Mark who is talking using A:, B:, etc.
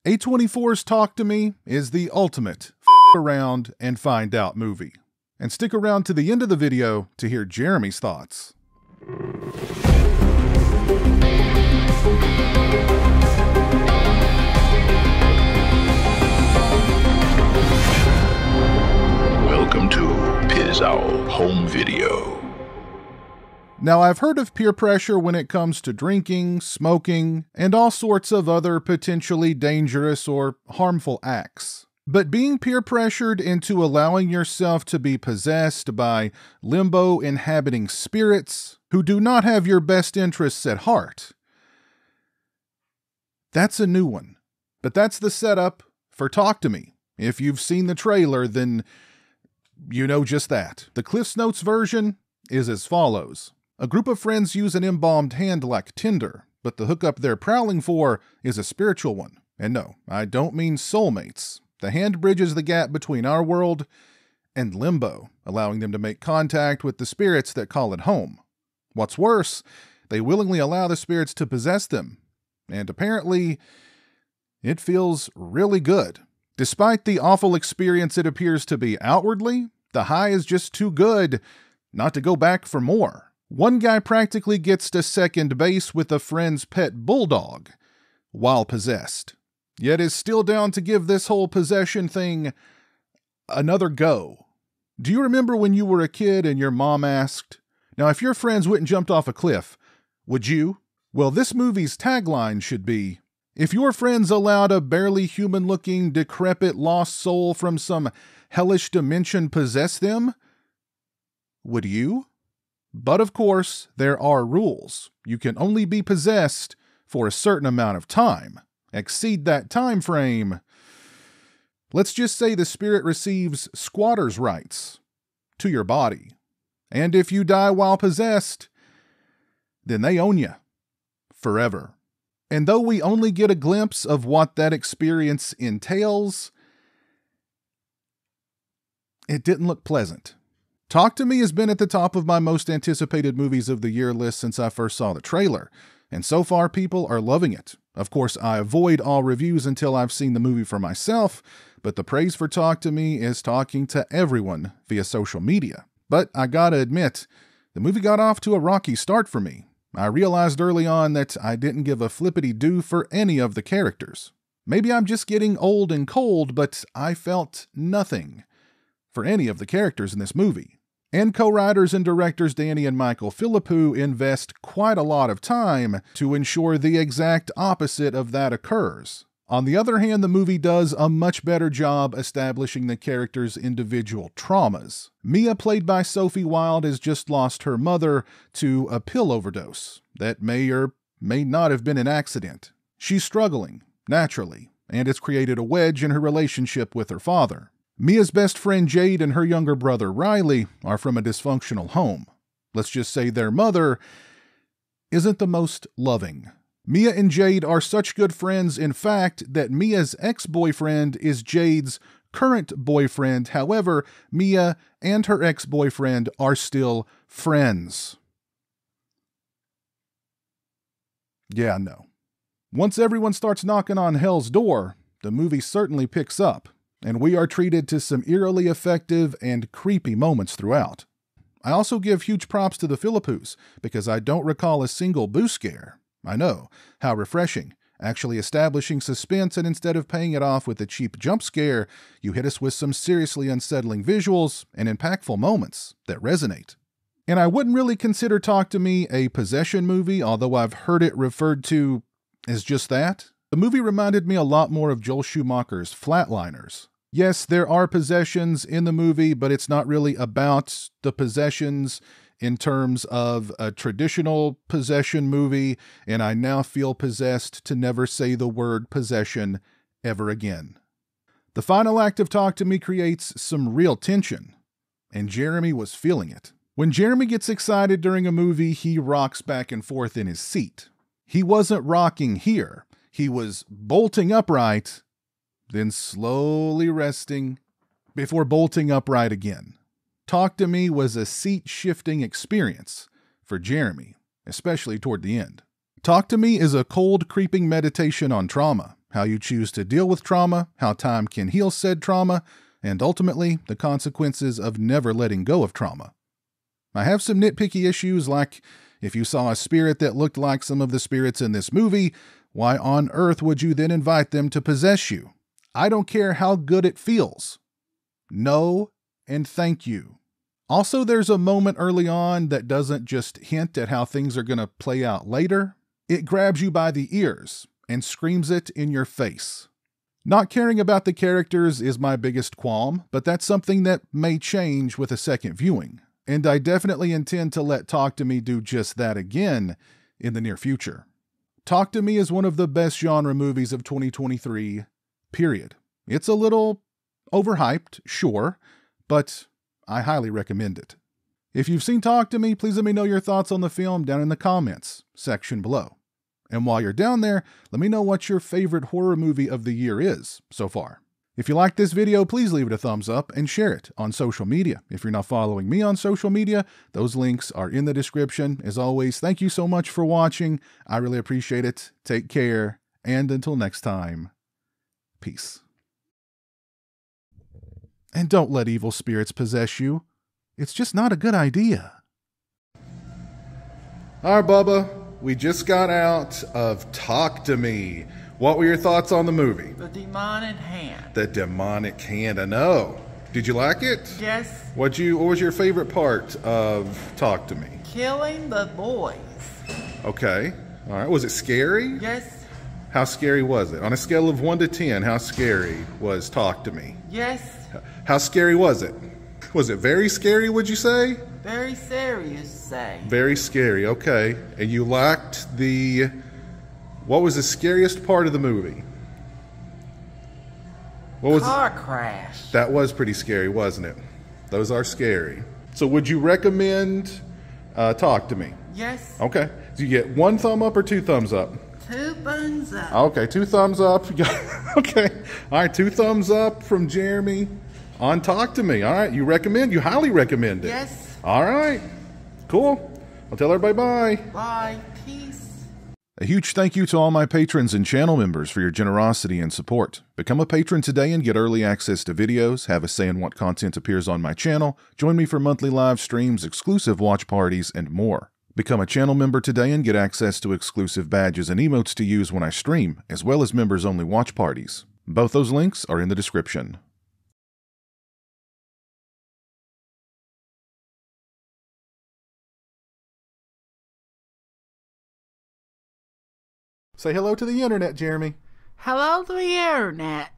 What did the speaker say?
A: A24's Talk to Me is the ultimate around and find out movie. And stick around to the end of the video to hear Jeremy's thoughts.
B: Welcome to pizowell Home Video.
A: Now, I've heard of peer pressure when it comes to drinking, smoking, and all sorts of other potentially dangerous or harmful acts. But being peer pressured into allowing yourself to be possessed by limbo-inhabiting spirits who do not have your best interests at heart, that's a new one. But that's the setup for Talk to Me. If you've seen the trailer, then you know just that. The Cliff's Notes version is as follows. A group of friends use an embalmed hand like Tinder, but the hookup they're prowling for is a spiritual one. And no, I don't mean soulmates. The hand bridges the gap between our world and limbo, allowing them to make contact with the spirits that call it home. What's worse, they willingly allow the spirits to possess them. And apparently, it feels really good. Despite the awful experience it appears to be outwardly, the high is just too good not to go back for more. One guy practically gets to second base with a friend's pet bulldog while possessed, yet is still down to give this whole possession thing another go. Do you remember when you were a kid and your mom asked, "Now if your friends went and jumped off a cliff, would you?" Well, this movie's tagline should be, "If your friends allowed a barely human-looking, decrepit, lost soul from some hellish dimension possess them, would you?" But of course, there are rules. You can only be possessed for a certain amount of time. Exceed that time frame, let's just say the spirit receives squatter's rights to your body. And if you die while possessed, then they own you forever. And though we only get a glimpse of what that experience entails, it didn't look pleasant. Talk to Me has been at the top of my most anticipated movies of the year list since I first saw the trailer, and so far people are loving it. Of course, I avoid all reviews until I've seen the movie for myself, but the praise for Talk to Me is talking to everyone via social media. But I gotta admit, the movie got off to a rocky start for me. I realized early on that I didn't give a flippity-doo for any of the characters. Maybe I'm just getting old and cold, but I felt nothing for any of the characters in this movie. And co-writers and directors Danny and Michael Philippou invest quite a lot of time to ensure the exact opposite of that occurs. On the other hand, the movie does a much better job establishing the characters' individual traumas. Mia, played by Sophie Wilde, has just lost her mother to a pill overdose that may or may not have been an accident. She's struggling, naturally, and it's created a wedge in her relationship with her father. Mia's best friend Jade and her younger brother Riley are from a dysfunctional home. Let's just say their mother isn't the most loving. Mia and Jade are such good friends, in fact, that Mia's ex-boyfriend is Jade's current boyfriend. However, Mia and her ex-boyfriend are still friends. Yeah, no. Once everyone starts knocking on hell's door, the movie certainly picks up, and we are treated to some eerily effective and creepy moments throughout. I also give huge props to the Philippous, because I don't recall a single boo scare. I know, how refreshing, actually establishing suspense, and instead of paying it off with a cheap jump scare, you hit us with some seriously unsettling visuals and impactful moments that resonate. And I wouldn't really consider Talk to Me a possession movie, although I've heard it referred to as just that. The movie reminded me a lot more of Joel Schumacher's Flatliners. Yes, there are possessions in the movie, but it's not really about the possessions in terms of a traditional possession movie, and I now feel possessed to never say the word possession ever again. The final act of Talk to Me creates some real tension, and Jeremy was feeling it. When Jeremy gets excited during a movie, he rocks back and forth in his seat. He wasn't rocking here. He was bolting upright, then slowly resting before bolting upright again. Talk to Me was a seat-shifting experience for Jeremy, especially toward the end. Talk to Me is a cold, creeping meditation on trauma, how you choose to deal with trauma, how time can heal said trauma, and ultimately, the consequences of never letting go of trauma. I have some nitpicky issues, like if you saw a spirit that looked like some of the spirits in this movie, why on earth would you then invite them to possess you? I don't care how good it feels. No, and thank you. Also, there's a moment early on that doesn't just hint at how things are going to play out later. It grabs you by the ears and screams it in your face. Not caring about the characters is my biggest qualm, but that's something that may change with a second viewing. And I definitely intend to let Talk to Me do just that again in the near future. Talk to Me is one of the best genre movies of 2023, period. It's a little overhyped, sure, but I highly recommend it. If you've seen Talk to Me, please let me know your thoughts on the film down in the comments section below. And while you're down there, let me know what your favorite horror movie of the year is so far. If you like this video, please leave it a thumbs up and share it on social media. If you're not following me on social media, those links are in the description. As always, thank you so much for watching. I really appreciate it. Take care, and until next time, peace. And don't let evil spirits possess you. It's just not a good idea. All right, Bubba. We just got out of Talk to Me. What were your thoughts on the movie?
C: The demonic hand.
A: The demonic hand, I know. Did you like it?
C: Yes.
A: What was your favorite part of Talk to Me?
C: Killing the boys.
A: Okay. All right. Was it scary?
C: Yes.
A: How scary was it? On a scale of 1 to 10, how scary was Talk to Me?
C: Yes.
A: How scary was it? Was it very scary, would you say?
C: Very serious, say.
A: Very scary, okay. And you liked what was the scariest part of the movie? What was
C: Car crash.
A: That was pretty scary, wasn't it? Those are scary. So would you recommend Talk to Me?
C: Yes.
A: Okay. Do you get 1 thumb up or 2 thumbs up?
C: 2 thumbs up.
A: Okay, 2 thumbs up. Okay. All right, 2 thumbs up from Jeremy on Talk to Me. All right, you highly recommend it.
C: Yes.
A: All right, cool. I'll tell everybody bye.
C: Bye. Peace.
A: A huge thank you to all my patrons and channel members for your generosity and support. Become a patron today and get early access to videos, have a say in what content appears on my channel, join me for monthly live streams, exclusive watch parties, and more. Become a channel member today and get access to exclusive badges and emotes to use when I stream, as well as members-only watch parties. Both those links are in the description. Say hello to the internet, Jeremy.
C: Hello to the internet.